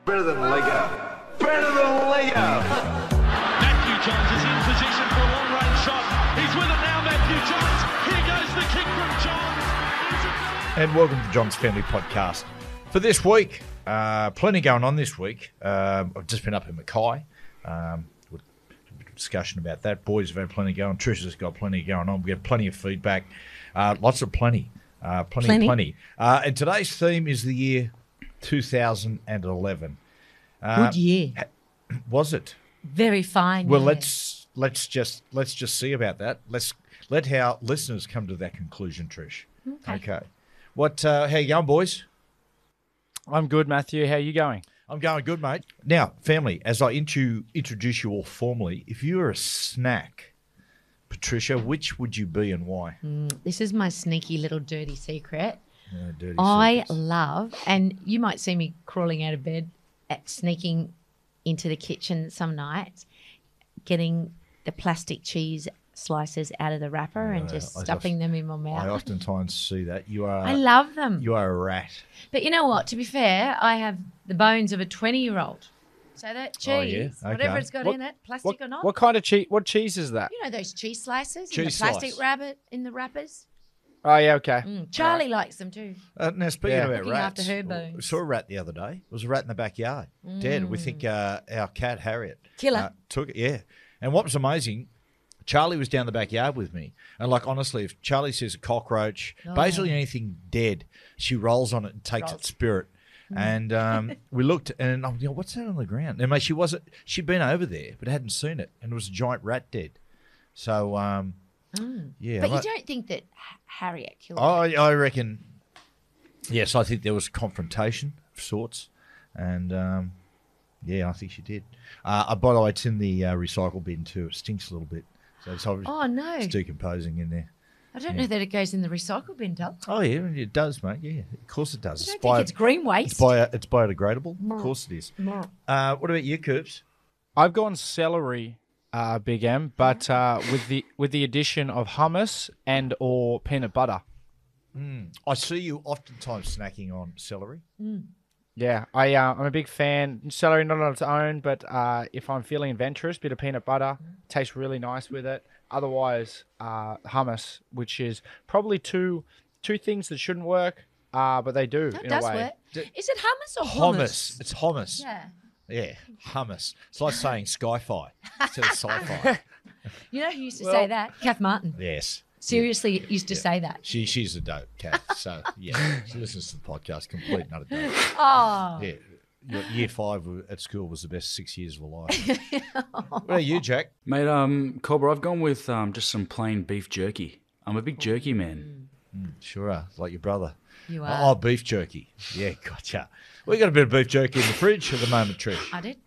Better than Lego. Better than Lego. Matthew Jones is in position for a long-range shot. He's with it now, Matthew Jones. Here goes the kick from Jones. And welcome to John's Family Podcast. For this week, plenty going on this week. I've just been up in Mackay. With a discussion about that. Boys have had plenty going. Trisha's got plenty going on. We have plenty of feedback. Lots of plenty. Plenty. And today's theme is the year 2011. Good year. Was it? Very fine. Well, year. let's just see about that. Let our listeners come to that conclusion, Trish. Okay. How you going, boys? I'm good, Matthew. How are you going? I'm going good, mate. Now, family, as I introduce you all formally, if you were a snack, Patricia, which would you be and why? This is my sneaky little dirty secret. Dirty I secrets. love, and you might see me crawling out of bed, sneaking into the kitchen some nights, getting the plastic cheese slices out of the wrapper and just stuffing them in my mouth. I oftentimes see that. I love them. You are a rat. But you know what? To be fair, I have the bones of a 20-year-old. So that cheese, Oh, yeah? whatever Okay. it's got in it, plastic or not. What kind of cheese? What cheese is that? You know those cheese slices in Cheese the plastic slice. rabbit in the wrappers? Oh, yeah, okay. Charlie likes them too. Now, speaking Yeah. about Looking rats, after her we bones. saw a rat the other day. It was a rat in the backyard, dead. We think our cat, Harriet, Killer. took it, yeah. And what was amazing, Charlie was down the backyard with me. And, like, honestly, if Charlie sees a cockroach, basically anything dead, she rolls on it and takes its spirit. And we looked, and I'm what's that on the ground? And she'd been over there, but hadn't seen it. And it was a giant rat dead. So, yeah. But you don't think that Harriet killed her? I reckon, yes, I think there was confrontation of sorts. And, yeah, I think she did. By the way, it's in the recycle bin too. It stinks a little bit. So it's obviously Oh, no. it's decomposing in there. I don't know that it goes in the recycle bin, doll. Oh, yeah, it does, mate. Yeah, of course it does. I don't think it's green waste. It's biodegradable. Of course it is. No. What about you, Coops? I've gone celery, Big M, but with the addition of hummus and or peanut butter. I see you oftentimes snacking on celery. Yeah, I'm a big fan. Celery not on its own, but if I'm feeling adventurous, bit of peanut butter tastes really nice with it. Otherwise, hummus, which is probably two things that shouldn't work, but they do That in does a way. work. Is it hummus or hummus? It's hummus. Yeah. Yeah, hummus. It's like saying sci-fi instead of sci-fi. You know who used to say that? Kath Martin. Yes. Seriously, used to say that. She's a dope cat. So, yeah, she listens to the podcast, complete not a dope. Oh. Yeah. Year 5 at school was the best 6 years of her life. What about you, Jack? Mate, Cobra, I've gone with just some plain beef jerky. I'm a big jerky man. Sure are, like your brother. You are. Oh, beef jerky. Yeah, gotcha. We got a bit of beef jerky in the fridge at the moment, Trish. I did.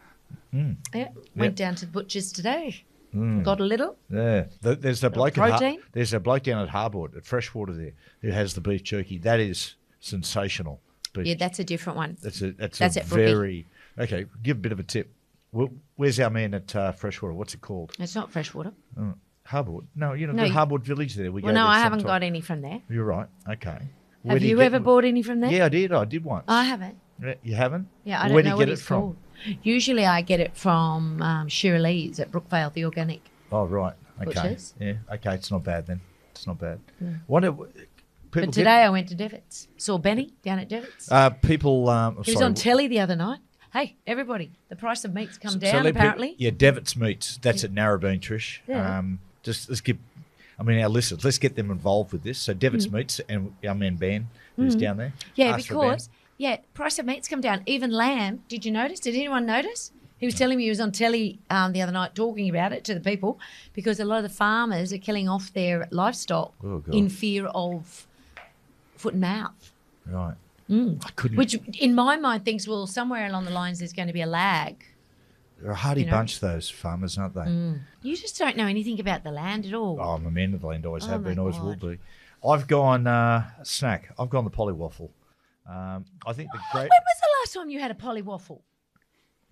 Yeah. Went down to the butcher's today. Got a little. Yeah, there's a bloke protein? there's a bloke down at Harbord at Freshwater there who has the beef jerky. That is sensational. Beef. Yeah, that's a different one. That's at very okay. Give a bit of a tip. Where's our man at Freshwater? What's it called? It's not freshwater. Harbord. No, No, the Harbord Village there. We Well, go no, there I haven't sometime. got any from there. You're right. Okay. Have you ever bought any from there? Yeah, I did. I did once. I haven't. You haven't? Yeah, I Where don't do know you get what it it's from? called. Usually I get it from Shirley's at Brookvale, the organic. Oh, right. Okay. Butchers. Yeah. Okay. It's not bad then. It's not bad. People But today I went to Devitt's. Saw Benny down at Devitt's. He He was on telly the other night. Hey, everybody, the price of meat's come down apparently. Yeah, Devitt's Meats. That's at Narrabeen, Trish. Yeah. Let's get. our listeners, let's get them involved with this. So Devitt's Meats and our man Ben, who's down there. Yeah, Ask for Ben. because price of meat's come down. Even lamb. Did you notice? Did anyone notice? He was telling me he was on telly the other night talking about it to the people because a lot of the farmers are killing off their livestock Oh, God. in fear of foot and mouth. Right. I couldn't. Which, in my mind, thinks, well, somewhere along the lines there's going to be a lag. They're a hardy you know. bunch, those farmers, aren't they? You just don't know anything about the land at all. Oh, I'm a man of the land. Always have my been. Always will God. be. I've gone snack. I've gone the polywaffle. I think the great. When was the last time you had a polywaffle?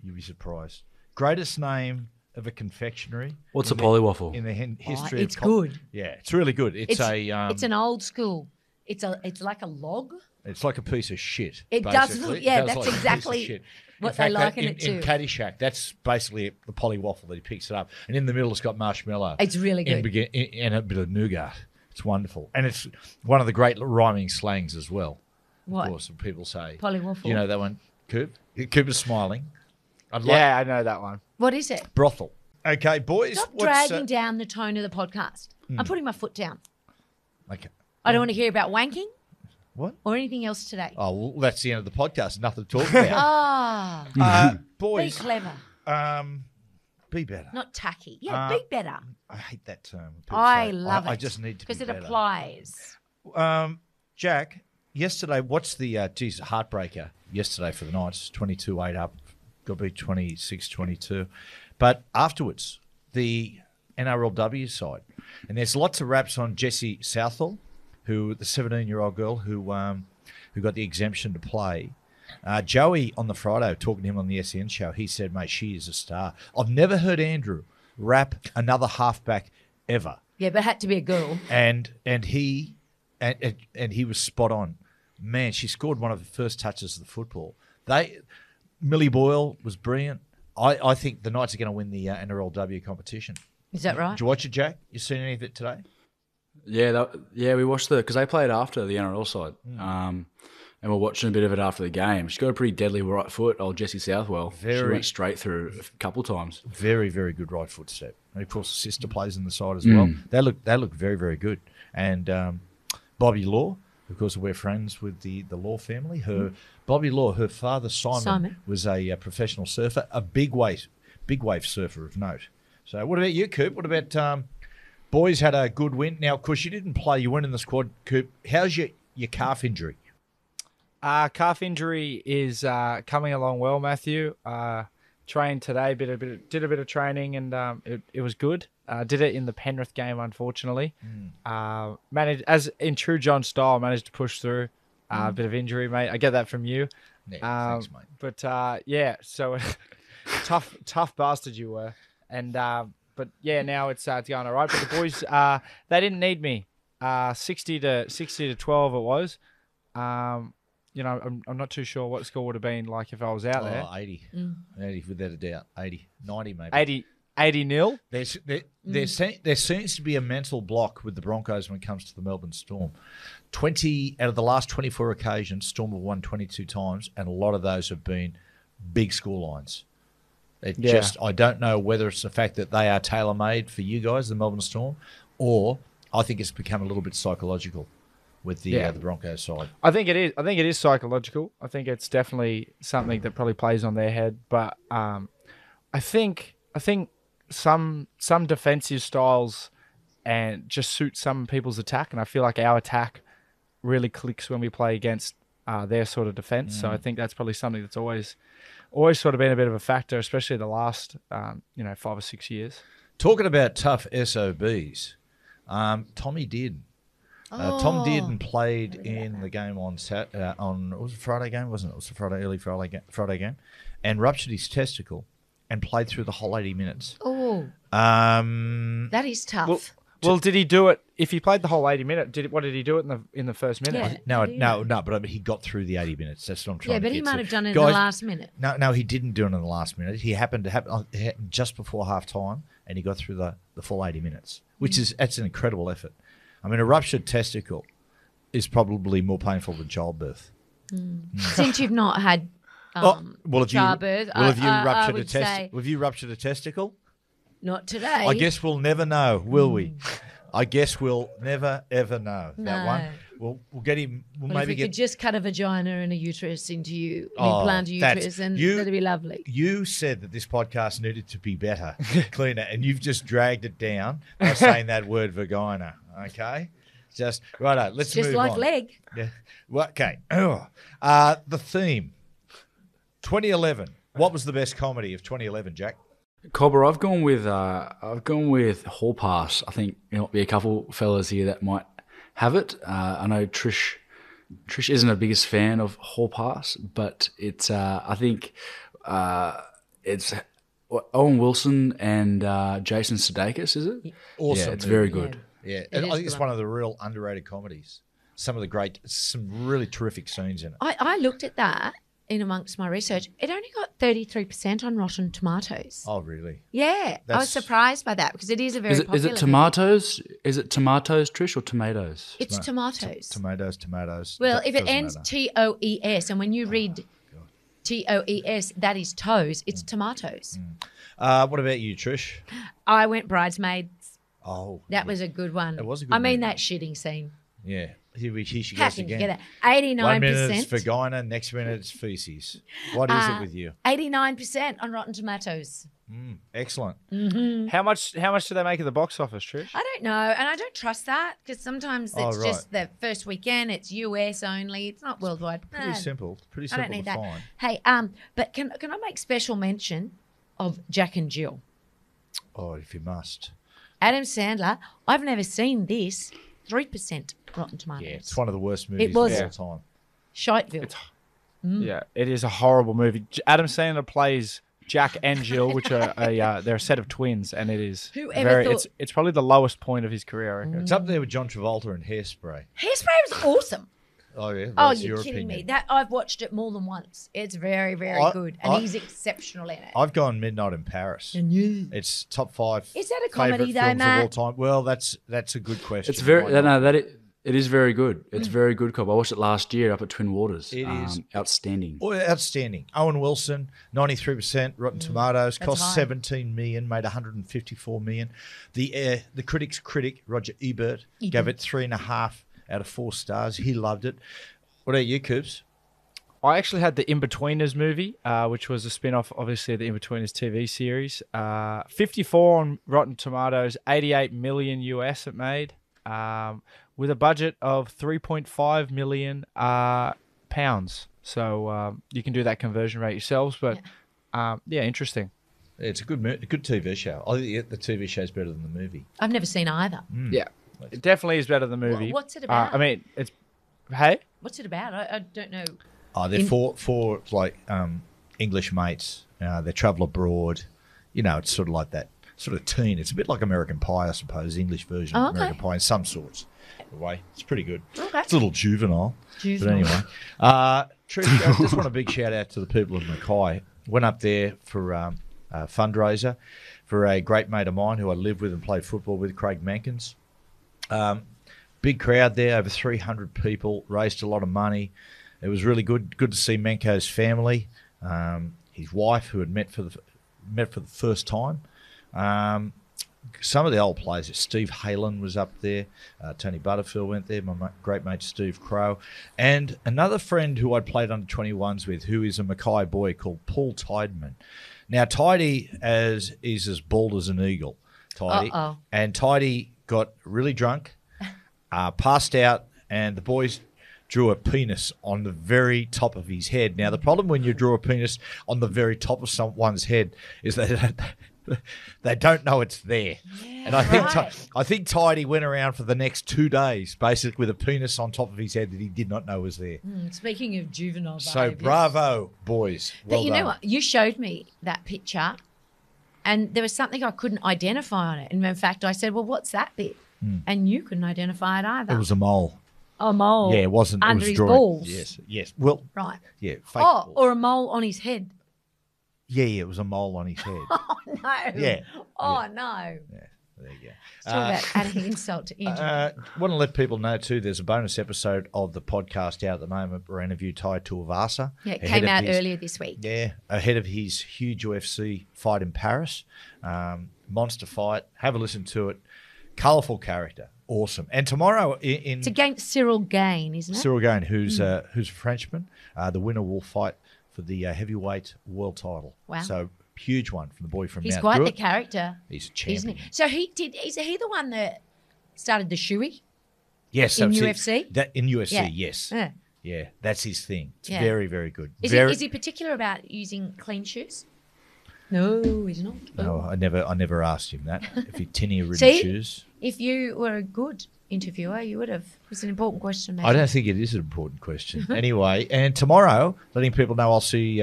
You'd be surprised. Greatest name of a confectionery. What's in a polywaffle? In the history it's of good. Yeah, it's really good. It's It's an old school. It's like a log. It's like a piece of shit. It does basically. look, yeah, It does that's like a piece of exactly shit. what In fact, they liken in, it to. In Caddyshack, that's basically the polly waffle that he picks it up. And in the middle, it's got marshmallow. It's really good. And a bit of nougat. It's wonderful. And it's one of the great rhyming slangs as well. What? Of course, people say. Polly waffle. You know that one, Coop? Coop is smiling. Yeah, I know that one. What is it? Brothel. Okay, boys. Stop dragging down the tone of the podcast. I'm putting my foot down. Okay. I don't want to hear about wanking What? or anything else today. Oh, well, that's the end of the podcast. Nothing to talk about. Be Boys, clever, be better. not tacky. Yeah, be better. I hate that term. People I say, love it. I just need to be because it better. applies. Jack, yesterday, what's the heartbreaker yesterday for the Knights? 22-8 up. Got to be 26-22. But afterwards, the NRLW side. And there's lots of raps on Jessie Southall, the 17-year-old girl who got the exemption to play. Joey on the Friday, talking to him on the SEN show, he said, mate, she is a star. I've never heard Andrew rap another halfback ever. Yeah, but it had to be a girl. And he was spot on. Man, she scored one of the first touches of the football. Millie Boyle was brilliant. I think the Knights are going to win the NRLW competition. Is that right? Did you watch it, Jack? You seen any of it today? Yeah, we watched because they played after the NRL side, and we're watching a bit of it after the game. She's got a pretty deadly right foot, old Jessie Southwell. She went straight through a couple of times. Very, very good right foot step. And of course, the sister plays in the side as well. They look very, very good. And Bobby Law, of course, we're friends with the Law family. Bobby Law, her father Simon was a professional surfer, a big wave surfer of note. So, what about you, Coop? What about boys had a good win? Now, of course, you didn't play. You weren't in the squad, Coop. How's your calf injury? Calf injury is coming along well, Matthew. Trained today, did a bit of training, and it was good. Did it in the Penrith game, unfortunately. Managed, as in true John style, managed to push through. A bit of injury, mate. I get that from you. Yeah, thanks, mate. But so tough bastard you were, and but yeah, now it's going all right. But the boys, they didn't need me. 60 to 12 it was. You know, I'm not too sure what the score would have been like if I was out there. 80. 80 without a doubt. 80. 90 maybe. 80-0. There seems to be a mental block with the Broncos when it comes to the Melbourne Storm. 20 out of the last 24 occasions, Storm have won 22 times, and a lot of those have been big score lines. I don't know whether it's the fact that they are tailor-made for you guys, the Melbourne Storm, or I think it's become a little bit psychological with the Broncos side. I think it is. I think it is psychological. I think it's definitely something that probably plays on their head. But I think some defensive styles and just suit some people's attack, and I feel like our attack really clicks when we play against their sort of defense. So I think that's probably something that's always sort of been a bit of a factor, especially the last 5 or 6 years. Talking about tough SOBs, Tommy Dearden. Tom Dearden played in the game on it was a Friday game, wasn't it? It was a early Friday game, and ruptured his testicle and played through the whole 80 minutes. Oh, that is tough. Well, did he do it? If he played the whole 80 minutes, what did he do it in the first minute? Yeah. No, but I mean, he got through the 80 minutes. That's what I'm trying to get. Yeah, but he might to. have done it Guys, in the last minute. No, he didn't do it in the last minute. It happened just before half time, and he got through the full 80 minutes, that's an incredible effort. I mean, a ruptured testicle is probably more painful than childbirth. Since you've not had childbirth, have you ruptured a testicle? Not today. I guess we'll never know, will we? I guess we'll never ever know that one. We'll get him. If we could just cut a vagina and a uterus into you, implant a uterus, and that'd be lovely. You said that this podcast needed to be better, cleaner, and you've just dragged it down by saying that word vagina. Okay, just righto. Let's move on. Just like leg. Yeah. Well, okay. The theme, 2011. What was the best comedy of 2011, Jack? Cobber, I've gone with Hall Pass. I think there might be a couple fellas here that might have it. I know Trish isn't the biggest fan of Hall Pass, but it's I think it's Owen Wilson and Jason Sudeikis, is it? Awesome. Yeah, it's very good. Yeah, and I think it's one of the real underrated comedies. some really terrific scenes in it. I looked at that in amongst my research. It only got 33% on Rotten Tomatoes. Oh, really? Yeah, I was surprised by that because it is a very popular Is it tomatoes? Is it tomatoes, Trish, or tomatoes? It's tomatoes. Tomatoes. Well, if it Doesn't ends matter. TOES, and when you read TOES, that is toes, it's tomatoes. What about you, Trish? I went Bridesmaids. Oh, That was a good one. It was a good I mean, movie. that shitting scene. yeah. Here she How goes can you again. get that? 89%. 1 minute it's vagina, next minute it's feces. What is it with you? 89% on Rotten Tomatoes. Excellent. How much do they make at the box office, Trish? I don't know, and I don't trust that because sometimes it's right. just the first weekend. It's US only. It's not worldwide. Pretty simple. Pretty I simple don't need to that. find. Hey, but can I make special mention of Jack and Jill? Oh, if you must. Adam Sandler. I've never seen this. 3% Rotten Tomatoes. Yeah, it's one of the worst movies was. of all time. Shiteville. Yeah, it is a horrible movie. Adam Sandler plays Jack and Jill, which are they're a set of twins, and it is Whoever thought- it's probably the lowest point of his career, I reckon. It's up there with John Travolta and Hairspray. Hairspray was awesome. Oh, yeah. Oh, That's you're your kidding me. opinion. That I've watched it more than once. It's very, very good. And he's exceptional in it. I've gone Midnight in Paris. It's top 5. Is that a comedy favourite though, films Matt? of all time. Well, that's a good question. It's very Why not? it is very good. It's very good, Cobb. I watched it last year up at Twin Waters. It is. Outstanding. Oh, outstanding. Owen Wilson, 93% Rotten Tomatoes, cost high. 17 million, made 154 million. The critic's critic, Roger Ebert, gave it 3.5 out of 4 stars. He loved it. What about you, Coops? I actually had the Inbetweeners movie, which was a spin-off, obviously, of the Inbetweeners TV series. 54 on Rotten Tomatoes, 88 million US it made, with a budget of 3.5 million pounds. So you can do that conversion rate yourselves, but interesting. It's a good TV show. I think the TV show is better than the movie. I've never seen either. Yeah, it definitely is better than the movie. What's it about? I mean, it's hey. What's it about? I don't know. Oh, they're four like English mates. They travel abroad. You know, it's sort of like that sort of teen. It's a bit like American Pie, I suppose, English version of American Pie in some sorts. Way, it's pretty good. Okay. It's a little juvenile. But anyway, Trish, I just want a big shout out to the people of Mackay. Went up there for a fundraiser for a great mate of mine who I lived with and played football with, Craig Mankins. Big crowd there, over 300 people, raised a lot of money. It was really good. Good to see Menko's family, his wife, who had met for the first time. Some of the old players, Steve Halen was up there. Tony Butterfield went there. My great mate Steve Crow, and another friend who I'd played under 21s with, who is a Mackay boy called Paul Tideman. Now Tidey is as bald as an eagle. Tidey, and Tidey got really drunk, passed out, and the boys drew a penis on the very top of his head. Now, the problem when you draw a penis on the very top of someone's head is they don't know it's there. Yeah, and I think right. I think Tidey went around for the next 2 days, basically with a penis on top of his head that he did not know was there. Speaking of juvenile So behaviours. bravo, boys. But Well you done. know what? You showed me that picture, and there was something I couldn't identify on it. And in fact, I said, "Well, what's that bit?" And you couldn't identify it either. It was a mole. a mole. Yeah, it wasn't. under it was his drawing. balls. Yes. Well, Right. yeah. Fake Oh, balls. or a mole on his head. Yeah, it was a mole on his head. Oh no. Yeah. Oh no. Yeah, there you go. Talk about adding insult to injury. Want to let people know too, there's a bonus episode of the podcast out at the moment. We're interviewing Tai Tuivasa. Yeah, it ahead came of out his- earlier this week. Yeah, ahead of his huge UFC fight in Paris. Monster fight. Have a listen to it. Colourful character. Awesome. And tomorrow in It's against Cyril Gain, isn't it? Cyril Gain, who's a Frenchman, the winner will fight for the heavyweight world title. Wow. So huge one from the boy from He's Mount quite Druitt. the character, He's a champion. isn't he? So is he the one that started the shoey? Yes, in so UFC? In UFC, Yeah. yes. Yeah. Yeah, that's his thing. It's Yeah. very, very good. Is he particular about using clean shoes? No, he's not. No, I never asked him that. If he tinny ridden See? shoes. If you were a good interviewer, you would have. It's an important question, mate. I don't think it is an important question. Anyway, and tomorrow, letting people know, I'll see,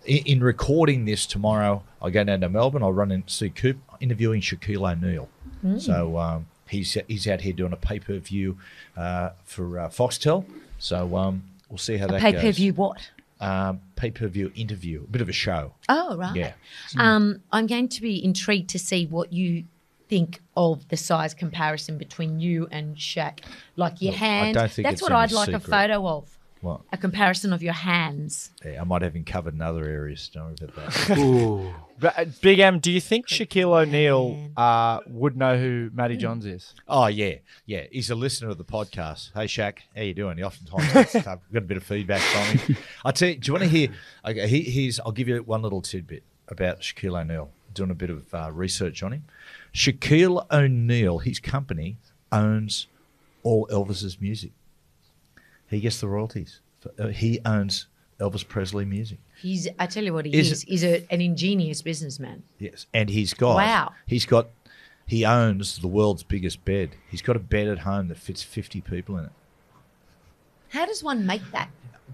in recording this tomorrow, I'll go down to Melbourne, I'll run and see Coop interviewing Shaquille O'Neal. So He's out here doing a pay-per-view for Foxtel. So we'll see how that goes. Pay-per-view what? Pay-per-view interview, a bit of a show. Oh, right. Yeah. I'm going to be intrigued to see what you think of the size comparison between you and Shaq. Like your hands. I don't think That's it's what any I'd like a secret. photo of. What? A comparison of your hands. Yeah, I might have him covered in other areas. Don't worry about that. Ooh. But, Big M, do you think Shaquille O'Neal would know who Matty Johns is? Oh, yeah. He's a listener of the podcast. Hey, Shaq, how you doing? He oftentimes gets stuff. We've got a bit of feedback from him. I tell you, do you want to hear? Okay, I'll give you one little tidbit about Shaquille O'Neal. Doing a bit of research on him. Shaquille O'Neal, his company, owns all Elvis's music. He gets the royalties. He owns Elvis Presley music. I tell you what he is. He's an ingenious businessman. Yes, and he owns the world's biggest bed. He's got a bed at home that fits 50 people in it. How does one make that?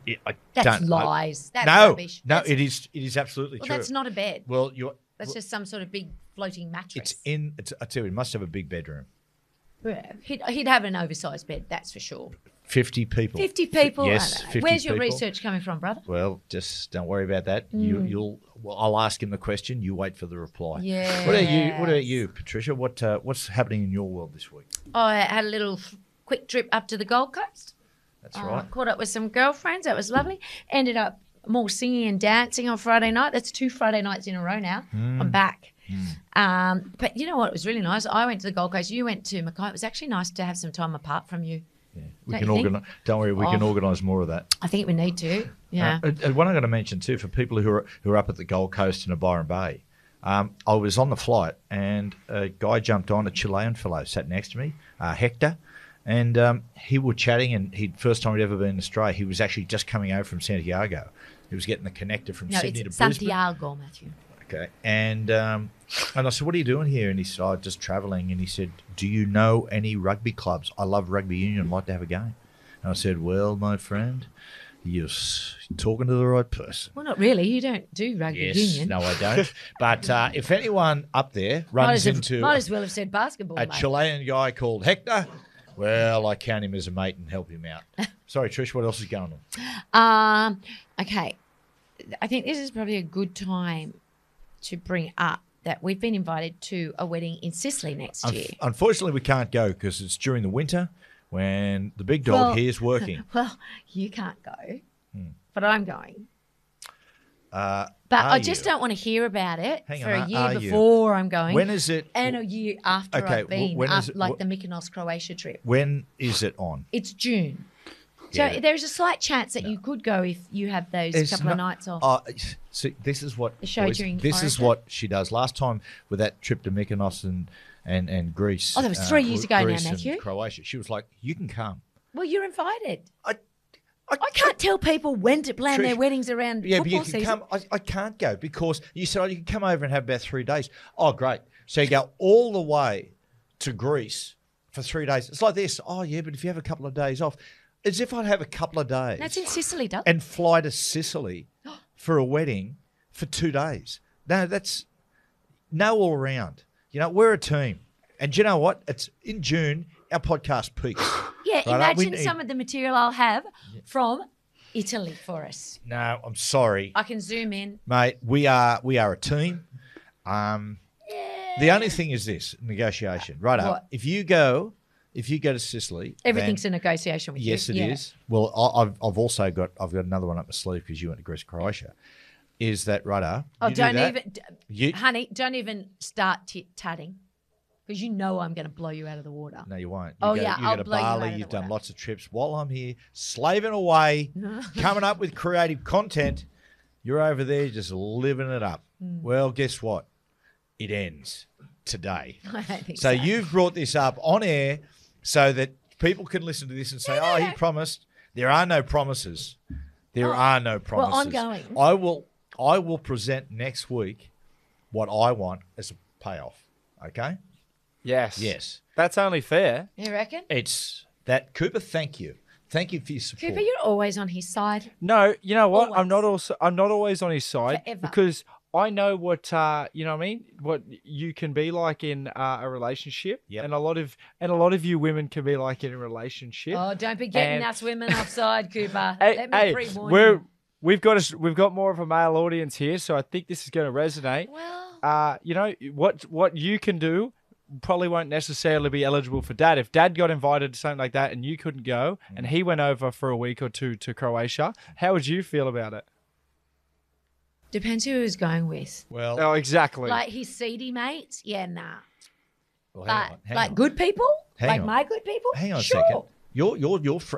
Yeah, That's lies. That's no, rubbish. no, That's, it is absolutely well, true. that's not a bed. Well, That's just some sort of big floating mattress. I tell you, it must have a big bedroom. Yeah, he'd have an oversized bed, that's for sure. 50 people. 50 people? Yes, I don't know. 50 Where's your people. research coming from, brother? Well, just don't worry about that. Well, I'll ask him the question. You wait for the reply. Yeah. What about you, Patricia? What's happening in your world this week? I had a little quick trip up to the Gold Coast. That's right. Caught up with some girlfriends. That was lovely. Ended up more singing and dancing on Friday night. That's 2 Friday nights in a row now. I'm back. But you know what? It was really nice. I went to the Gold Coast. You went to Mackay. It was actually nice to have some time apart from you. Yeah. Don't you think? Don't worry, we can organise more of that. I think we need to. Yeah. And what I'm going to mention too, for people who are up at the Gold Coast and Byron Bay, I was on the flight and a guy jumped on, a Chilean fellow sat next to me, Hector, and he was chatting. And first time he'd ever been in Australia. He was actually just coming over from Santiago. He was getting the connector from Sydney to it's Brisbane. Santiago, Matthew. Okay, and I said, "What are you doing here?" And he said, "Oh, just travelling." And he said, "Do you know any rugby clubs? I love rugby union. I'd like to have a game." And I said, "Well, my friend, you're talking to the right person." Well, not really. You don't do rugby union. No, I don't. But if anyone up there runs into might as well have said basketball. a mate. Chilean guy called Hector, well, I count him as a mate and help him out. Sorry, Trish, what else is going on? Okay. I think this is probably a good time to bring up that we've been invited to a wedding in Sicily next year. Unfortunately, we can't go because it's during the winter when the big dog here is working. Well, you can't go, but I'm going. But I just don't want to hear about it Hang for on, a year are you? before I'm going. When is it? And a year after Okay, I've been, when is it- like the Mykonos Croatia trip. When is it on? It's June. Yeah. So there's a slight chance that you could go if you have those couple of nights off. See, this is what The show boys, during this is Origin? what she does. Last time with that trip to Mykonos and Greece. Oh, that was 3 years ago now, Greece and Matthew. Croatia. She was like, "You can come." Well, you're invited. I I can't tell people when to plan their Trish, weddings around Yeah, but football you can season. come. I can't go because you said, "Oh, you can come over and have about 3 days." Oh, great! So you go all the way to Greece for 3 days. It's like this. Oh, yeah, but if you have a couple of days off, as if I'd have a couple of days. That's in Sicily, Doug. And fly to Sicily for a wedding for 2 days. No, that's no all around. You know, we're a team. And do you know what? It's in June, our podcast peaks. Yeah, Right, imagine some of the material I'll have from Italy for us. No, I'm sorry. I can zoom in. Mate, we are a team. The only thing is this, negotiation. Right up. What? If you go to Sicily, Everything's then, a negotiation with yes, you. it is. Well, I've also got another one up my sleeve because you went to Greece, Croatia. Is that right up? Oh, You do don't that, even, honey, don't even start tit-tatting because you know I'm going to blow you out of the water. No, you won't. Oh, you yeah, you I'll go to blow you out Bali. of the You've done water. lots of trips. While I'm here, slaving away, coming up with creative content, you're over there just living it up. Well, guess what? It ends today. I don't think So you've brought this up on air so that people can listen to this and say, "Oh, he promised." There are no promises. There are no promises. Well, I'm going. I will present next week what I want as a payoff. Okay? Yes. Yes. That's only fair. You reckon? It's that, Cooper. Thank you. Thank you for your support. Cooper, you're always on his side. No, you know what? Always. I'm not always on his side Forever. because I know what you know what I mean, what you can be like in a relationship, and a lot of you women can be like in a relationship. Oh, don't be getting us women offside, Cooper. Hey, Let me pre-warn you. We've got more of a male audience here, so I think this is going to resonate. Well, you know what you can do probably won't necessarily be eligible for Dad. If Dad got invited to something like that and you couldn't go, and he went over for a week or two to Croatia, how would you feel about it? depends who he was going with. Well, Oh, exactly. Like his seedy mates, yeah, nah. well, But hang like on. good people, Hang like on. my good people. Hang on sure. a second. Your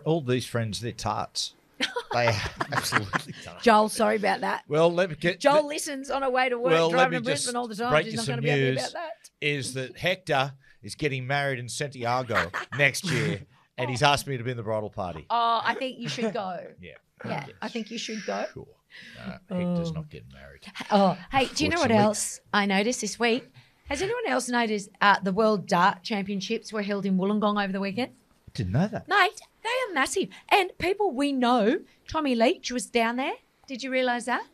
all these friends, they're tarts. They are absolutely tarts. Joel, sorry about that. Well, let me get. Joel listens on her way to work, well, let driving me to just Brisbane all the time. break She's you not some going to be happy news. about that. Is that Hector is getting married in Santiago next year, and he's asked me to be in the bridal party. Oh, I think you should go. Yeah. Yeah, I think you should go. Sure. Hector's not getting married. Oh, hey, do you know what Unfortunately. else I noticed this week? Has anyone else noticed the World Dart Championships were held in Wollongong over the weekend? Didn't know that. Mate, they are massive. And people we know, Tommy Leach was down there. Did you realise that?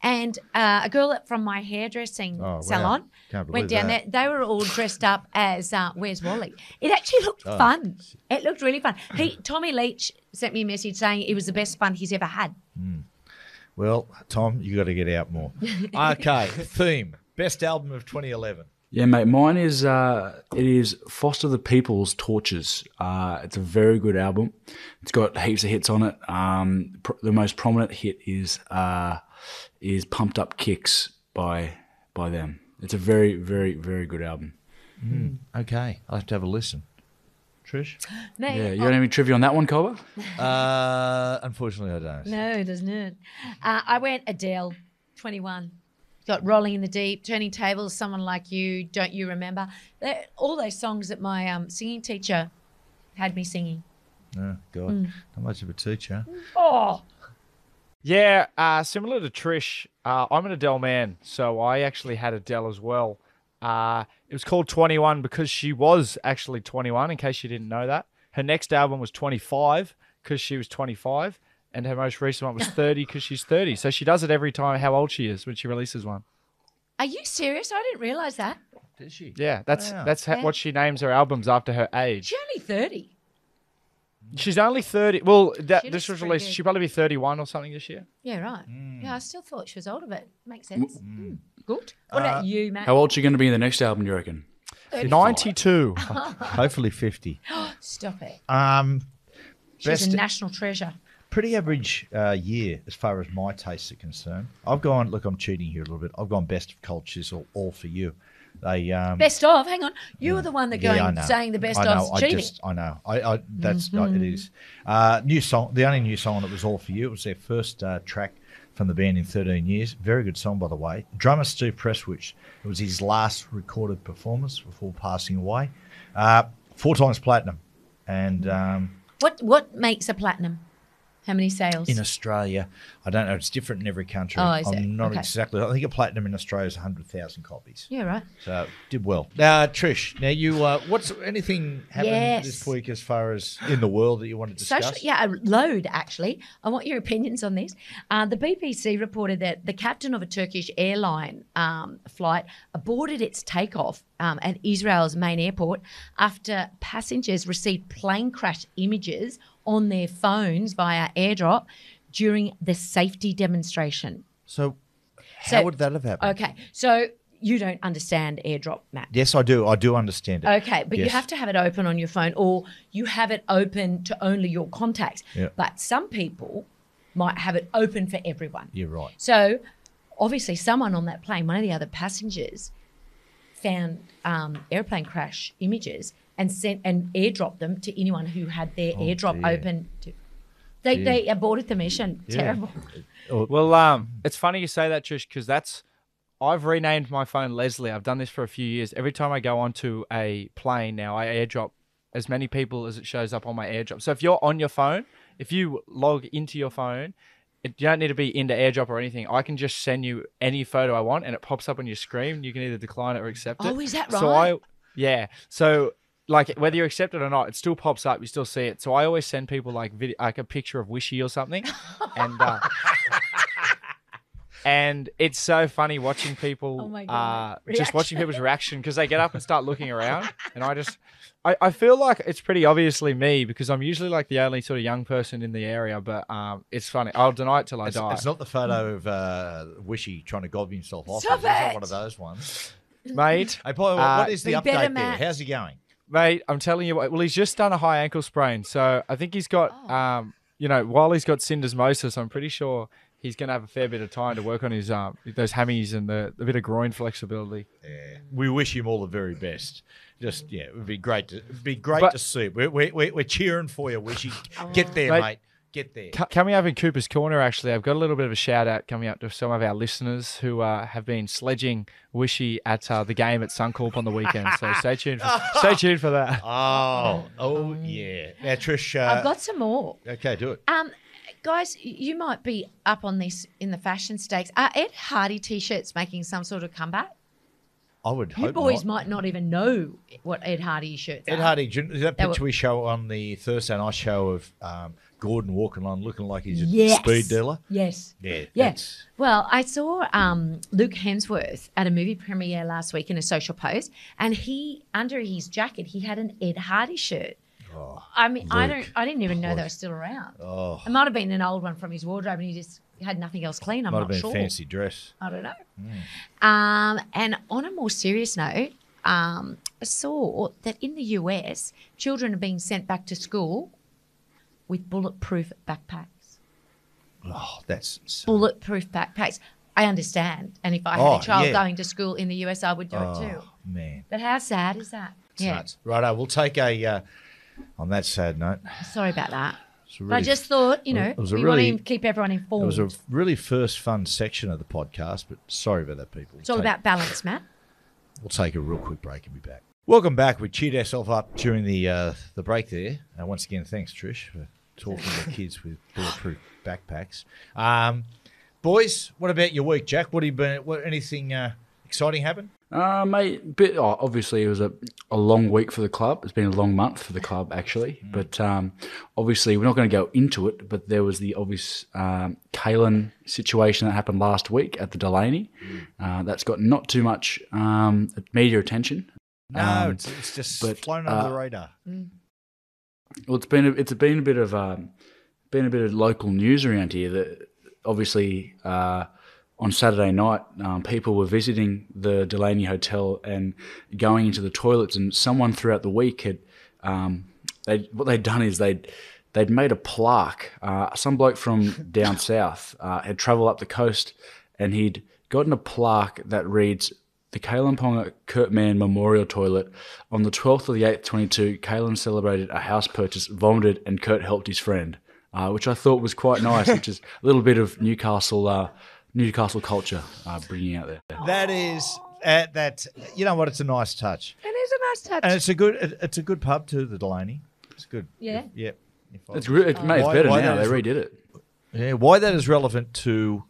And a girl from my hairdressing wow. salon Can't believe went down that. there. They were all dressed up as Where's Wally? It actually looked fun. It looked really fun. Tommy Leach sent me a message saying it was the best fun he's ever had. Well, Tom, you got to get out more. Okay, theme. Best album of 2011. Yeah, mate. Mine is it is Foster the People's Torches. It's a very good album. It's got heaps of hits on it. The most prominent hit is Pumped Up Kicks by them. It's a very, very, very good album. Okay, I'll have to have a listen. Trish? No, Yeah, you got any trivia on that one, Colbert? Unfortunately, I don't. No, it doesn't. I went Adele, 21. Got Rolling in the Deep, Turning Tables, Someone Like You, Don't You Remember. All those songs that my singing teacher had me singing. Oh, God. Not much of a teacher. Oh, Yeah, similar to Trish, I'm an Adele man, so I actually had Adele as well. It was called 21 because she was actually 21, in case you didn't know that. Her next album was 25 because she was 25, and her most recent one was 30 because she's 30. So she does it every time how old she is when she releases one. are you serious? I didn't realise that. Did she? Yeah, that's Wow. what she names her albums after her age. She's only 30. She's only 30. Well, She this looks was pretty released. good. She'll probably be 31 or something this year. Yeah, right. Yeah, I still thought she was older, but makes sense. Good. What about you, Matt? How old's she going to be in the next album, do you reckon? 92. Hopefully 50. Stop it. She's Best- a national treasure. Pretty average year as far as my tastes are concerned. I've gone, look, I'm cheating here a little bit. I've gone Best of Cold Chisel, All for You. They Best of, hang on. You were the one that I going know. saying the best I know, of cheating. I know. That's it is. New song. The only new song on it was All for You. It was their first track from the band in 13 years. Very good song, by the way. Drummer Stu Presswich. It was his last recorded performance before passing away. 4 times platinum, and What makes a platinum? How many sales? in Australia, I don't know. It's different in every country. Oh, is it? I'm not Okay. exactly. I think a platinum in Australia is 100,000 copies. Yeah, right. So did well. Trish, now you, what's anything happened Yes. this week as far as in the world that you want to discuss? Social, yeah, a load actually. I want your opinions on this. The BBC reported that the captain of a Turkish airline flight aborted its takeoff at Israel's main airport after passengers received plane crash images on their phones via airdrop during the safety demonstration. So how would that have happened? Okay, so you don't understand airdrop, Matt. Yes, I do. I do understand it. Okay, but you Yes. have to have it open on your phone, or you have it open to only your contacts. Yeah. But some people might have it open for everyone. You're right. So obviously someone on that plane, one of the other passengers, found airplane crash images and sent and airdropped them to anyone who had their airdrop dear. open. They aborted the mission. Terrible. Well, it's funny you say that, Trish, because I've renamed my phone Leslie. I've done this for a few years. Every time I go onto a plane now, I airdrop as many people as it shows up on my airdrop. So if you're on your phone, if you log into your phone, you don't need to be into airdrop or anything. I can just send you any photo I want, and it pops up on your screen. You can either decline it or accept it. Oh, is that So right? So like whether you accept it or not, it still pops up. You still see it. So I always send people like a picture of Wishy or something, and And it's so funny watching people, Oh my God, just watching people's reaction because they get up and start looking around. And I feel like it's pretty obviously me because I'm usually like the only sort of young person in the area. But it's funny. I'll deny it till I die. It's not the photo of Wishy trying to gob himself off. Stop It's not it. one of those ones. Mate. Hey, Paul, what is the Be better, update there? Matt. How's he going? Mate, I'm telling you what. Well, he's just done a high ankle sprain, so I think he's got, while he's got syndesmosis, I'm pretty sure he's going to have a fair bit of time to work on his those hammies and a bit of groin flexibility. Yeah. We wish him all the very best. Just it would be great to But- to see. We're cheering for you, Wishy. Get there, Mate. mate. Get there. Coming up in Cooper's Corner, actually, I've got a little bit of a shout out coming up to some of our listeners who have been sledging Wishy at the game at Suncorp on the weekend. So stay tuned for that. Oh yeah. Now, Trish. I've got some more. Okay, do it. Guys, you might be up on this in the fashion stakes. Are Ed Hardy t-shirts making some sort of comeback? I would hope You boys not. might not even know what Ed Hardy shirts are. Ed Hardy, is that They picture were- we show on the Thursday night show of Gordon walking along looking like he's a Yes. speed dealer? Yes. Yeah. Yes. Well, I saw Luke Hemsworth at a movie premiere last week in a social post, and he, under his jacket, he had an Ed Hardy shirt. I mean, I Luke. didn't even know they were still around. Oh, It might have been an old one from his wardrobe, and he just had nothing else clean. I'm might not have been sure. a fancy dress. I don't know. And on a more serious note, I saw that in the US, children are being sent back to school with bulletproof backpacks. Oh, that's so, Bulletproof backpacks. I understand. And if I had Oh, a child yeah. going to school in the US, I would do it too. man. But how sad is that? It's nuts. Righto, we'll take a. On that sad note, Sorry about that. it's a But I really, just thought, you know, it was a we really- want to keep everyone it informed. was a really first fun section of the podcast, but sorry about that, people. It's all about balance, Matt. We'll take a real quick break and be back. Welcome back. We cheered ourselves up during the break there. And once again, thanks, Trish, for talking to kids with bulletproof backpacks. Boys, what about your week, Jack? What anything exciting happen? Mate, obviously it was a long week for the club. It's been a long month for the club, actually. But obviously we're not going to go into it, but there was the obvious Kalen situation that happened last week at the Delaney. That's got not too much media attention. No, it's just but, flown under the radar. Well, it's been a bit of local news around here. That obviously on Saturday night, people were visiting the Delaney Hotel and going into the toilets, and someone throughout the week had what they'd done is they'd made a plaque. Some bloke from down south had travelled up the coast, and he'd gotten a plaque that reads, "The Kalenponga Kurt Mann Memorial Toilet. On the 12th of the 8th, 22, Kalen celebrated a house purchase, vomited, and Kurt helped his friend," which I thought was quite nice, which is a little bit of Newcastle culture bringing out there. That is that. You know what? It's a nice touch, It is a nice touch. and it's a good pub too. The Delaney. It's good. Yeah. Yep. If I- It's mate, it's Why- better why now. that They is- redid it. Yeah, why that is relevant to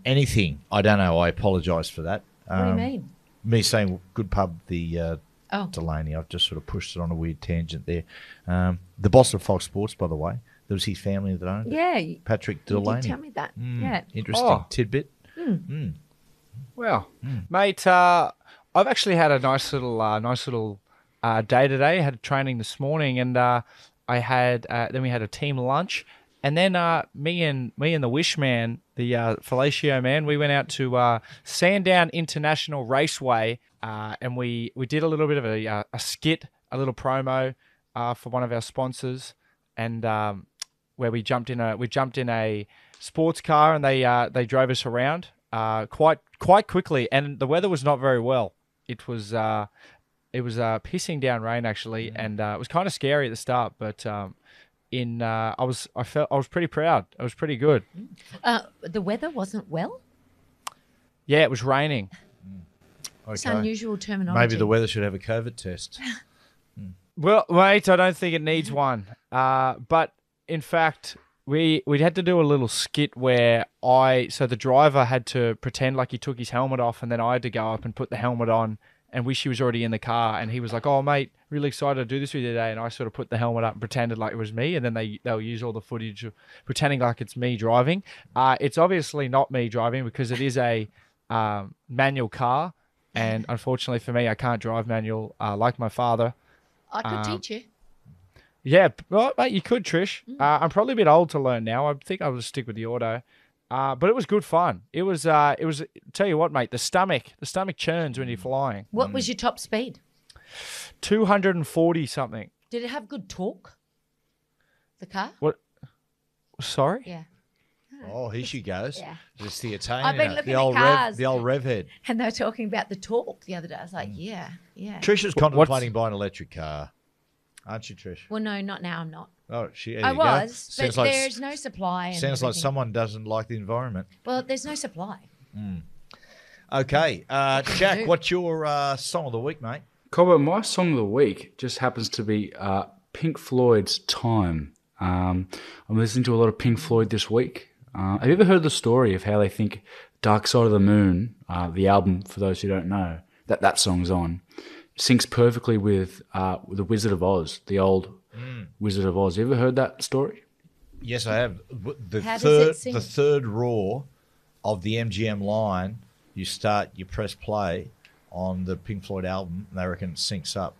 anything, I don't know. I apologise for that. What do you mean? Me saying good pub, the Oh. Delaney. I've just sort of pushed it on a weird tangent there. The boss of Fox Sports, by the way, there was his family that owned it. Yeah. You Patrick did Delaney. tell me that. Yeah. Interesting Oh. tidbit. Well, mate, I've actually had a nice little day today. I had training this morning, and I had then we had a team lunch, and then me and the Wish Man, the fellatio man, we went out to Sandown International Raceway, and we did a little bit of a skit, a little promo for one of our sponsors, and where we jumped in a sports car, and they drove us around quite quickly, and the weather was not very well. It was pissing down rain actually, and it was kind of scary at the start, but I was pretty proud. It was pretty good. The weather wasn't well. Yeah, it was raining. It's Okay. unusual terminology. Maybe the weather should have a COVID test. Well, mate, I don't think it needs one. But in fact, we had to do a little skit where so the driver had to pretend like he took his helmet off, and then I had to go up and put the helmet on and Wishy was already in the car, and he was like, "Oh, mate, really excited to do this with you today." And I sort of put the helmet up and pretended like it was me, and then they'll use all the footage of pretending like it's me driving. It's obviously not me driving because it is a manual car, and unfortunately for me, I can't drive manual like my father. I could teach you. Yeah, well, mate, you could, Trish. I'm probably a bit old to learn now. I think I will stick with the auto. But it was good fun. It was. Tell you what, mate. The stomach churns when you're flying. What was your top speed? 240 something. Did it have good torque? The car? What? Sorry. Yeah. Oh, here she goes. Yeah. Just the Italian. I've been looking the at old cars. the old rev head. And they were talking about the torque the other day. I was like, yeah. Trisha's contemplating buying an electric car, aren't you, Trish? Well, no, not now. I'm not. Oh, there I you was, go. but there's no supply. And Sounds like everything. someone doesn't like the environment. Well, there's no supply. Okay, Jack, what's your song of the week, mate? Cobber, my song of the week just happens to be Pink Floyd's Time. I'm listening to a lot of Pink Floyd this week. Have you ever heard the story of how they think Dark Side of the Moon, the album, for those who don't know, that song's on, syncs perfectly with The Wizard of Oz, the old Wizard of Oz. You ever heard that story? Yes, I have. How does it sing? The third roar of the MGM line, you press play on the Pink Floyd album, and they reckon it syncs up.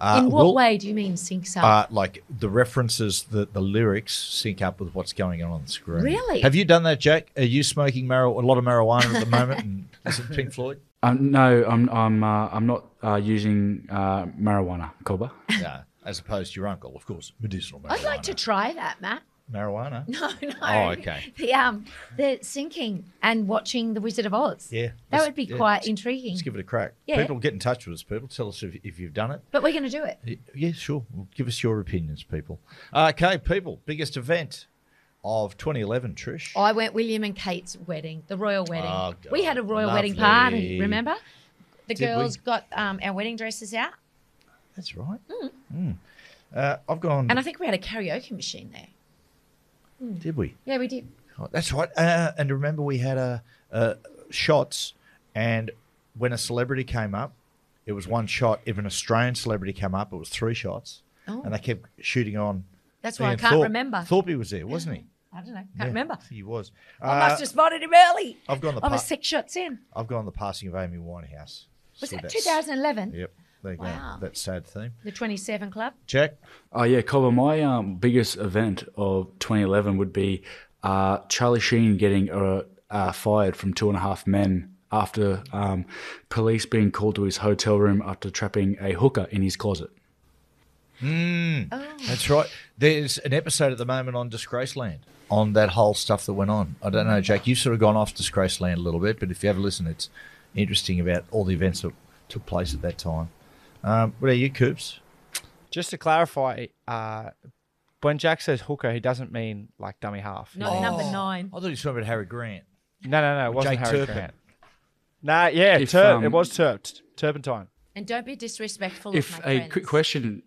In what way do you mean syncs up? Like the references, the lyrics sync up with what's going on the screen. Really? Have you done that, Jack? Are you smoking a lot of marijuana at the moment and listen to Pink Floyd? No, I'm not using marijuana, Cobber. Yeah, as opposed to your uncle, of course, medicinal marijuana. I'd like to try that, Matt. Marijuana? No. Oh, okay. The syncing and watching The Wizard of Oz. Yeah. That would be quite intriguing. Let's give it a crack. Yeah. People, get in touch with us, people. Tell us if you've done it. But we're going to do it. Yeah, sure. Well, give us your opinions, people. Okay, people. Biggest event of 2011, Trish. I went William and Kate's wedding, the royal wedding. Oh, God. We had a royal wedding Lovely. party, remember? The Did girls we? got our wedding dresses out. That's right. I've gone. And I think we had a karaoke machine there. Did we? Yeah, we did. Oh, that's right. And remember, we had shots, and when a celebrity came up, it was one shot. If an Australian celebrity came up, it was 3 shots. Oh. And they kept shooting on. That's why I Ian can't Thorpe. remember. Thorpe was there, wasn't he? I don't know. Can't Yeah, remember. He was. I must have spotted him early. I've gone the I was 6 shots in. I've gone the passing of Amy Winehouse. Was So that that's- 2011? Yep. There you Wow. go. That sad theme. The 27 Club? Jack? Oh, yeah, Cobber, my biggest event of 2011 would be Charlie Sheen getting fired from 2.5 Men after police being called to his hotel room after trapping a hooker in his closet. That's right. There's an episode at the moment on Disgraceland on that whole stuff that went on. I don't know, Jack, you've sort of gone off Disgraceland a little bit, but if you have a listen, it's interesting about all the events that took place at that time. What are you, Coops? Just to clarify, when Jack says hooker, he doesn't mean like dummy half. No, number 9. I thought you were talking about Harry Grant. No, it wasn't Jake Harry Turpin. Grant. Nah, yeah, If, it was turpentine. And don't be disrespectful If of my a friends. quick question,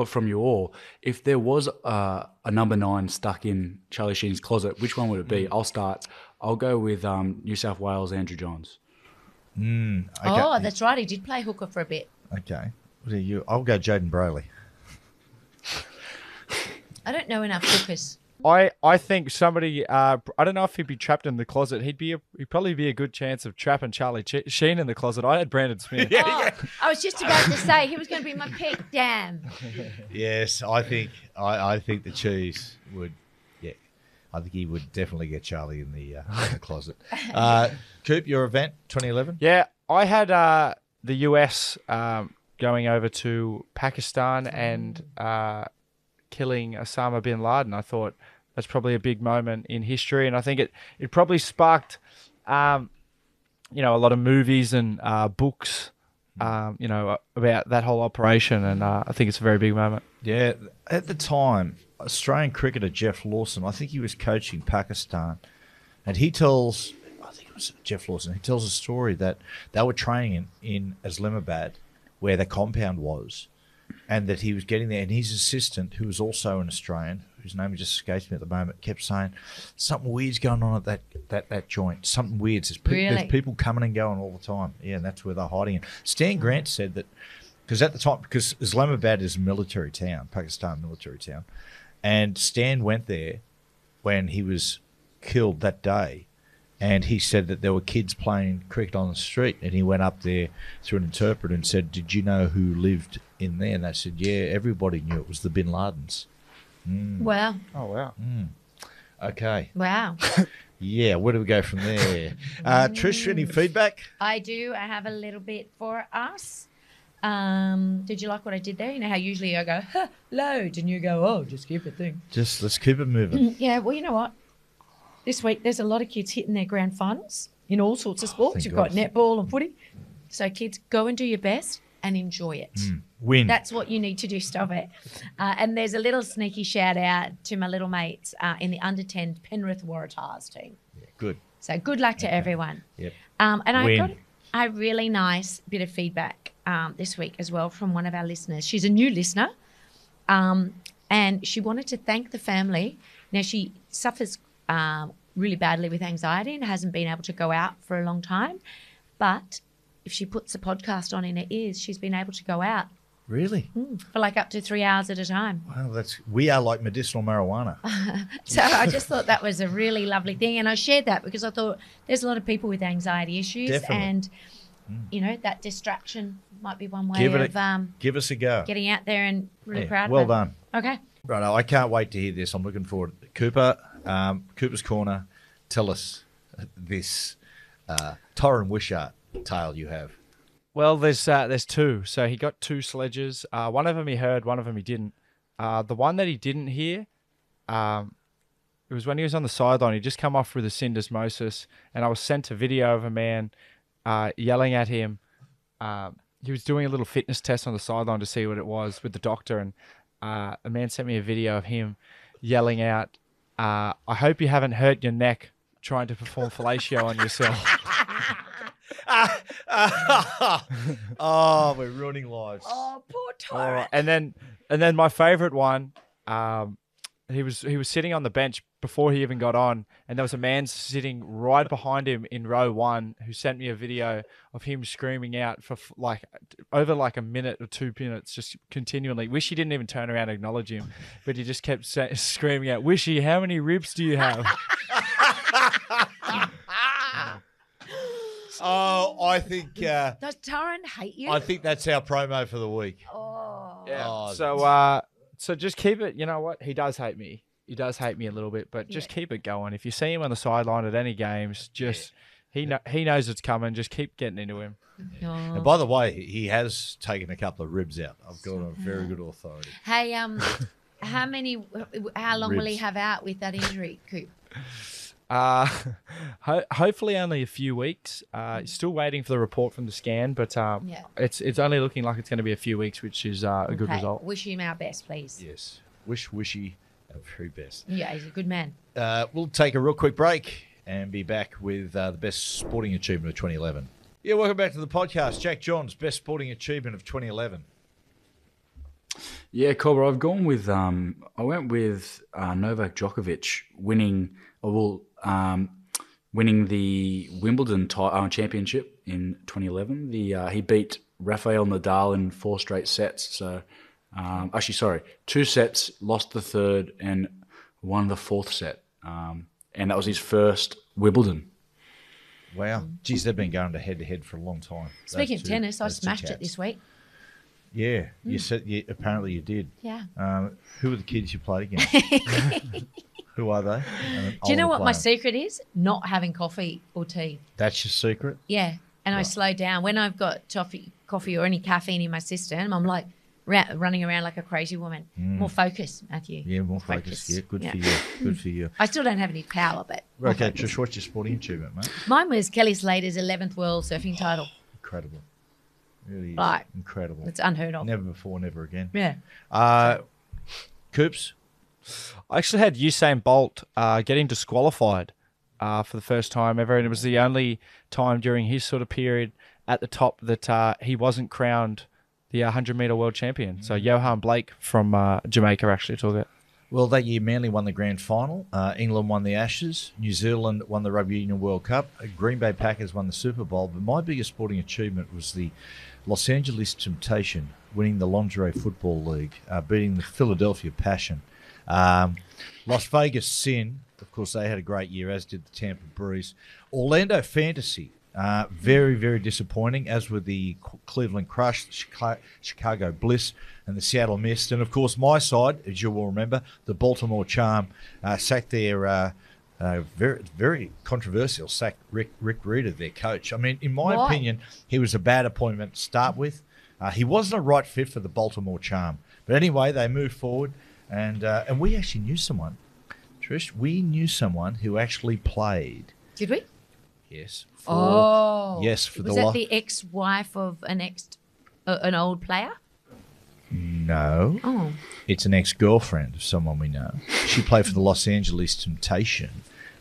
from you all, if there was a number 9 stuck in Charlie Sheen's closet, which one would it be? I'll start. I'll go with New South Wales Andrew Johns. Okay. Oh, that's right. He did play hooker for a bit. Okay. What are you? I'll go Jaden Brayley. I don't know enough hookers. I think somebody. I don't know if he'd be trapped in the closet. He'd probably be a good chance of trapping Charlie Sheen in the closet. I had Brandon Smith. I was just about to say he was going to be my pick. Damn. Yes, I think the cheese would. Yeah, I think he would definitely get Charlie in the closet. Coop, your event 2011. Yeah, I had the US going over to Pakistan and killing Osama bin Laden. I thought that's probably a big moment in history, and I think it probably sparked, a lot of movies and books, about that whole operation, and I think it's a very big moment. Yeah, at the time, Australian cricketer Jeff Lawson, I think he was coaching Pakistan, and he tells, I think it was Jeff Lawson, he tells a story that they were training in Islamabad, where the compound was, and that he was getting there, and his assistant, who was also an Australian, whose name just escapes me at the moment, kept saying something weird's going on at that joint. Something weird. There's people coming and going all the time. Yeah, and that's where they're hiding it. Stan Grant said that because at the time, because Islamabad is a military town, Pakistan military town, and Stan went there when he was killed that day. And he said that there were kids playing cricket on the street, and he went up there through an interpreter and said, "Did you know who lived in there?" And they said, "Yeah, everybody knew it was the Bin Ladens." Wow. Oh, wow. Okay. Wow. Yeah, where do we go from there? Trish, any feedback? I do. I have a little bit for us. Did you like what I did there? You know how usually I go, load, and you go, oh, just keep it thing. Just let's keep it moving. Yeah, well, you know what? This week there's a lot of kids hitting their grand finals in all sorts of sports. thank You've God. got netball and footy. So kids, go and do your best and enjoy it. Win. That's what you need to do. Stop it. And there's a little sneaky shout out to my little mates in the under 10 Penrith Waratahs team. Good. So good luck to everyone. Yep. And I Win. got a really nice bit of feedback this week as well from one of our listeners. She's a new listener, and she wanted to thank the family. Now, she suffers really badly with anxiety and hasn't been able to go out for a long time. But if she puts a podcast on in her ears, she's been able to go out Really? for like up to 3 hours at a time. Wow, we are like medicinal marijuana. So I just thought that was a really lovely thing. And I shared that because I thought there's a lot of people with anxiety issues. Definitely. And, you know, that distraction might be one way Give us a go. getting out there and really Yeah, proud well of it. done. Okay. Right, I can't wait to hear this. I'm looking forward. Cooper, Cooper's Corner, tell us this Torrin Wishart tale you have. Well, there's two. So he got two sledges. One of them he heard, one of them he didn't. The one that he didn't hear, it was when he was on the sideline. He just come off with a syndesmosis, and I was sent a video of a man yelling at him. He was doing a little fitness test on the sideline to see what it was with the doctor, and a man sent me a video of him yelling out, "I hope you haven't hurt your neck trying to perform fellatio on yourself." Oh, we're ruining lives. Oh, poor All Torrin. right. And then my favourite one, he was sitting on the bench before he even got on, and there was a man sitting right behind him in row one who sent me a video of him screaming out for over like a minute or 2 minutes, just continually. Wish he didn't even turn around and acknowledge him, but he just kept screaming out, "Wishy, how many ribs do you have?" Oh, I think Does Torrin hate you? I think that's our promo for the week. Oh. Yeah. Oh, So just keep it. You know what? He does hate me. He does hate me a little bit, but just keep it going. If you see him on the sideline at any games, just he knows it's coming. Just keep getting into him. And by the way, he has taken a couple of ribs out. I've got a very good authority. Hey, how long will he Ribs. have out with that injury, Coop? Hopefully only a few weeks. Still waiting for the report from the scan, but it's only looking like it's going to be a few weeks, which is a good Okay, result. Wish him our best, please. Yes. Wishy our very best. Yeah, he's a good man. We'll take a real quick break and be back with the best sporting achievement of 2011. Yeah, welcome back to the podcast. Jack Johns, best sporting achievement of 2011. Yeah, Cobra, I've gone with I went with Novak Djokovic winning the Wimbledon championship in 2011. He beat Rafael Nadal in 4 straight sets. So, actually, sorry, 2 sets, lost the third, and won the 4th set. And that was his first Wimbledon. Wow. Geez, they've been going to head for a long time. Speaking of Those tennis, I those two smashed it chaps. this week. Yeah, you said apparently you did. Yeah. Who are the kids you played against? Who are they? Do you know what my secret is? Not having coffee or tea. That's your secret? Yeah. And I slow down. When I've got coffee or any caffeine in my system, I'm like running around like a crazy woman. More focus, Matthew. Yeah, more focus. Yeah, good for you. Good for you. I still don't have any power, but more Okay, focus. Trish, what's your sporting achievement, mate? Mine was Kelly Slater's 11th world surfing title. Incredible. Really is. Right. Incredible. It's unheard of. Never before, never again. Yeah. Coops? I actually had Usain Bolt getting disqualified for the first time ever, and it was the only time during his sort of period at the top that he wasn't crowned the 100-meter world champion. So Johan Blake from Jamaica actually took it. Well, that year, Manly won the grand final. England won the Ashes. New Zealand won the Rugby Union World Cup. Green Bay Packers won the Super Bowl. But my biggest sporting achievement was the Los Angeles Temptation winning the Lingerie Football League, beating the Philadelphia Passion. Las Vegas Sin, of course, they had a great year, as did the Tampa Breeze. Orlando Fantasy, very, very disappointing, as were the Cleveland Crush, the Chicago Bliss, and the Seattle Mist. And, of course, my side, as you will remember, the Baltimore Charm, sacked their very, very controversial sack Rick Reeder, their coach. I mean, in my opinion, he was a bad appointment to start with. He wasn't a right fit for the Baltimore Charm. But anyway, they moved forward, and we actually knew someone. Trish, we knew someone who actually played. Did we? Yes. Was for that the ex-wife of an old player? No. Oh. It's an ex-girlfriend of someone we know. She played for the Los Angeles Temptation,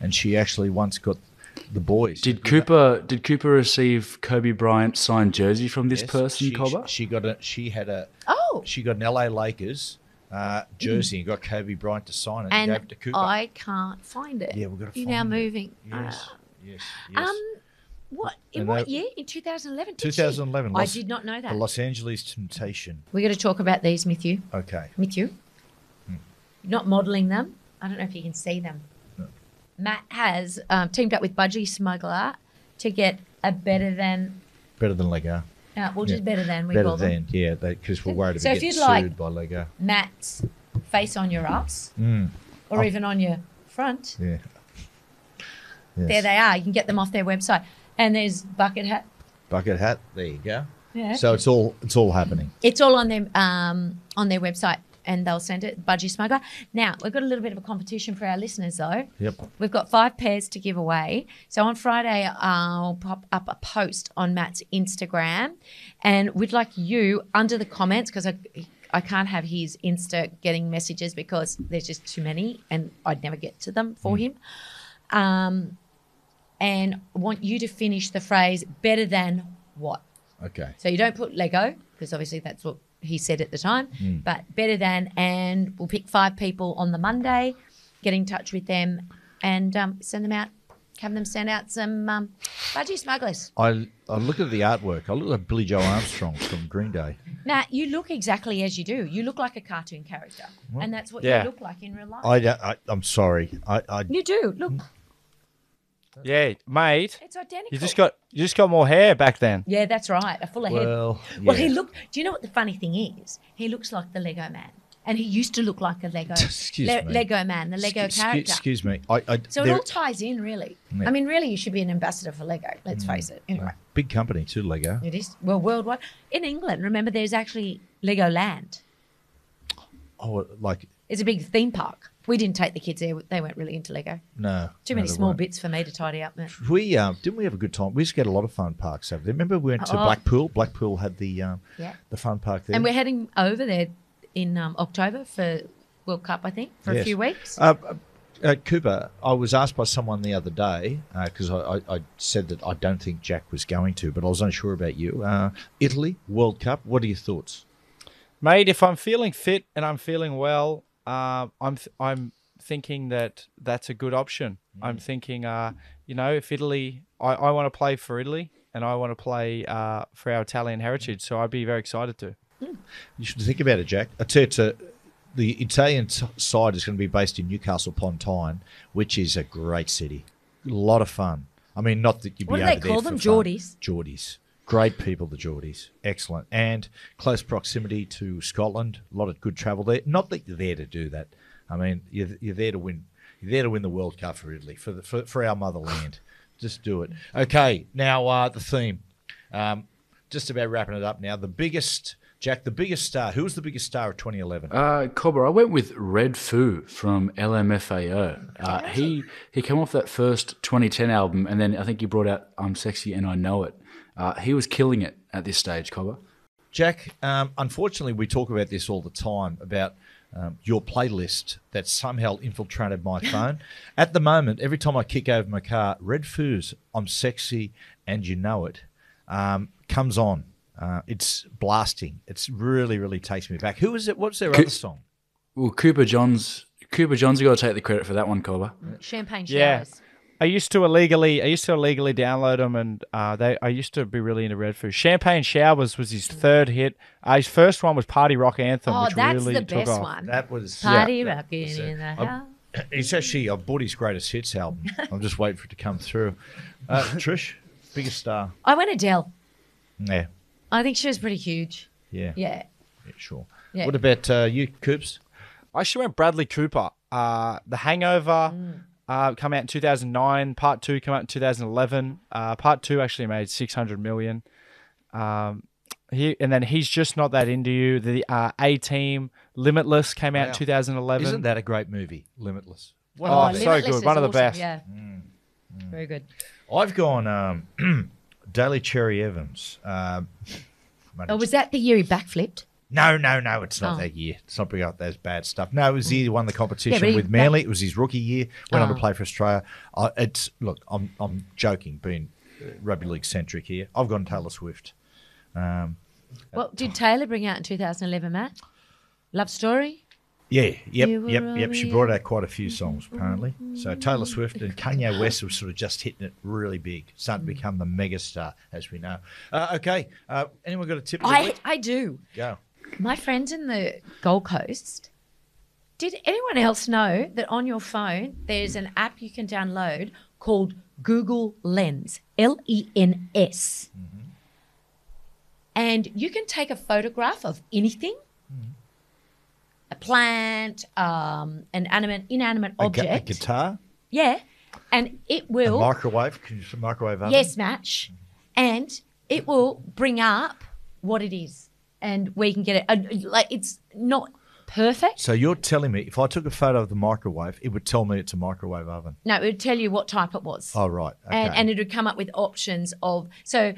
and she actually once got the boys. Did Cooper receive Kobe Bryant's signed jersey from this person, Cobber? She got an LA Lakers jersey and got Kobe Bryant to sign it and gave it to Cooper. I can't find it. Yeah, we've got to You're find now it. moving. Yes. What year? In 2011? 2011. I did not know that. The Los Angeles Temptation. We're going to talk about these with you. Okay. With you. Not modelling them. I don't know if you can see them. No. Matt has teamed up with Budgie Smuggler to get a better than Lego. just better than we call them. Yeah, because we're worried So about if getting you'd like- sued by Lego. Matt's face on your ups or even on your front. Yeah. Yes. There they are. You can get them off their website. And there's Bucket Hat. Bucket hat. There you go. Yeah. So it's all happening. It's all on their website, and they'll send it. Budgie Smuggler. Now we've got a little bit of a competition for our listeners, though. Yep. We've got 5 pairs to give away. So on Friday, I'll pop up a post on Matt's Instagram, and we'd like you under the comments, because I can't have his Insta getting messages because there's just too many, and I'd never get to them for him. And I want you to finish the phrase better than what. Okay. So you don't put Lego, because obviously that's what he said at the time, but better than, and we'll pick 5 people on the Monday, get in touch with them and send them out, have them send out some Budgie Smugglers. I look at the artwork. I look like Billy Joe Armstrong from Green Day. Now, you look exactly as you do. You look like a cartoon character, and that's what you look like in real life. I'm sorry. You do. Look, Yeah, mate. it's identical. You just got more hair back then. Yeah, that's right. A fuller head. Well, Well, yeah. do you know what the funny thing is? He looks like the Lego man. And he used to look like a Lego Excuse me. Lego man, the Lego character. Excuse me. So it they're all ties in, really. Yeah. I mean, really, you should be an ambassador for Lego. Let's face it. Anyway, big company too, Lego. it is. Well, worldwide. In England, remember, there's actually Legoland. Oh, like It's a big theme park. We didn't take the kids there. They weren't really into Lego. no. Too many small bits for me to tidy up. We didn't we have a good time? We used to get a lot of fun parks over there. Remember we went to Blackpool. Blackpool had the fun park there. And we're heading over there in October for World Cup, I think, for a Yes. few weeks. Cooper, I was asked by someone the other day, because I said that I don't think Jack was going to, but I was unsure about you. Italy, World Cup, what are your thoughts? Mate, if I'm feeling fit and I'm feeling well, I'm thinking that's a good option. I'm thinking, if Italy, I want to play for Italy and I want to play for our Italian heritage, so I'd be very excited to. You should think about it, Jack. I tell you, the Italian side is going to be based in Newcastle upon Tyne, which is a great city. A lot of fun. I mean, not that you'd be What do over they there call for them? fun. Geordies? Geordies. Great people, the Geordies. Excellent. And close proximity to Scotland. A lot of good travel there. Not that you're there to do that. I mean, you're there to win. You're there to win the World Cup for Italy, for our motherland. Just do it. Okay, now the theme. Just about wrapping it up now. The biggest star. Who was the biggest star of 2011? Cobber, I went with Red Foo from LMFAO. He came off that first 2010 album, and then I think he brought out I'm Sexy and I Know It. He was killing it at this stage, Cobber. Jack, unfortunately, we talk about this all the time, about your playlist that somehow infiltrated my phone. At the moment, every time I kick over my car, Red Foo's I'm Sexy and You Know It comes on. It's blasting. It's really, really takes me back. Who is it? What's their other song? Well, Cooper Johns have got to take the credit for that one, Cobber. Champagne Yeah. showers. I used to illegally download them, and I used to be really into Red Food. Champagne Showers was his third hit. His first one was Party Rock Anthem, Oh, which that's really the took best off. one. That was Party rocking in the house. It's actually I bought his greatest hits album. I'm just waiting for it to come through. Trish, biggest star. I went Adele. Yeah, I think she was pretty huge. yeah, Yeah. sure. Yeah. What about you, Coops? I actually went Bradley Cooper. The Hangover come out in 2009. Part 2 came out in 2011. Part 2 actually made 600 million. And then He's Just Not That Into You. The A-Team Limitless came out in 2011. Isn't that a great movie, Limitless? Oh, so Limitless good. is One of the awesome, best. Yeah. Very good. I've gone Daly Cherry Evans. Oh, was that the year he backflipped? No, it's not Oh. that year. It's not bringing up those bad stuff. No, it was the year he won the competition but he- with Manly. It was his rookie year. Went on to Oh. play for Australia. I'm joking, being rugby league centric here. I've gone Taylor Swift. What did Taylor bring out in 2011, Matt? Love Story? Yeah, You were yep. She only brought out quite a few songs apparently. So Taylor Swift and Kanye West was sort of just hitting it really big, starting to become the megastar as we know. Okay, anyone got a tip? Of the week? I do. Go. My friends in the Gold Coast, did anyone else know that on your phone there's an app you can download called Google Lens, Lens? And you can take a photograph of anything, a plant, an inanimate A object. guitar, Yeah. And it a will. microwave. Can you use a microwave oven? Yes, Match. And it will bring up what it is and where you can get it. Like, it's not perfect. So you're telling me if I took a photo of the microwave, it would tell me it's a microwave oven? No, it would tell you what type it was. Oh, right. Okay. And it would come up with options of, so,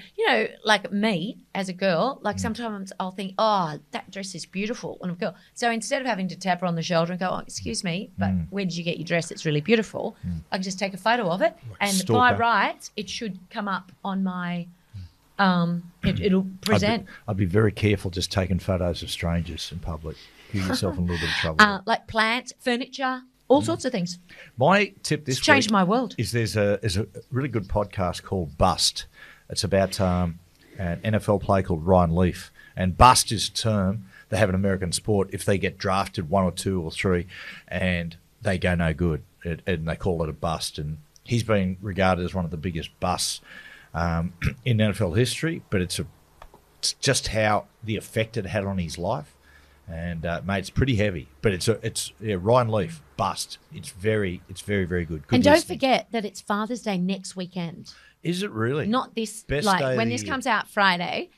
like me as a girl, like sometimes I'll think, oh, that dress is beautiful when I'm a girl. So instead of having to tap her on the shoulder and go, oh, excuse me, but where did you get your dress? It's really beautiful. I can just take a photo of it. And by stalker. right, it should come up on my, it'll present. I'd be very careful just taking photos of strangers in public. Give yourself in a little bit of trouble. Like plants, furniture, all sorts of things. My tip this It's changed week my world. is there's a really good podcast called Bust. It's about an NFL player called Ryan Leaf. And bust is a term they have in American sport if they get drafted 1 or 2 or 3 and they go no good. And they call it a bust. And he's been regarded as one of the biggest busts in NFL history. But it's just how the effect it had on his life. And mate, it's pretty heavy, but it's Ryan Leaf bust. It's very very good. And don't listening. forget that it's Father's Day next weekend. Is it really? Not this, Best like day of when the this year. comes out Friday,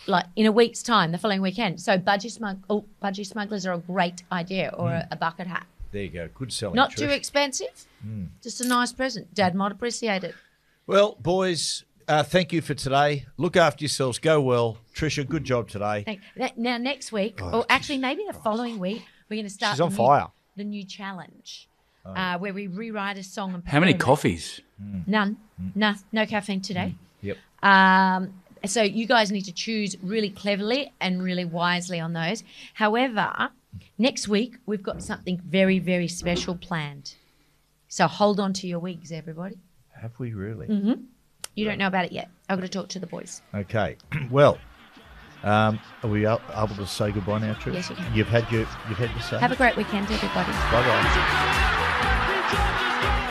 like in a week's time, the following weekend. So budgie smugglers are a great idea, or a bucket hat. There you go. Good selling. Not Trish. too expensive, just a nice present. Dad might appreciate it. Well, boys, thank you for today. Look after yourselves. Go well. Trisha, good job today. Now next week, or actually maybe the following week, we're going to start She's on fire. the new challenge, where we rewrite a song. And How many perform it. coffees? None. No caffeine today. Yep. So you guys need to choose really cleverly and really wisely on those. However, next week we've got something very, very special planned. So hold on to your wigs, everybody. Have we really? You don't know about it yet. I've got to talk to the boys. Okay. Well, are we able to say goodbye now, Trish? Yes, you can. You've had your say. Have a great weekend, everybody. Bye bye. He charges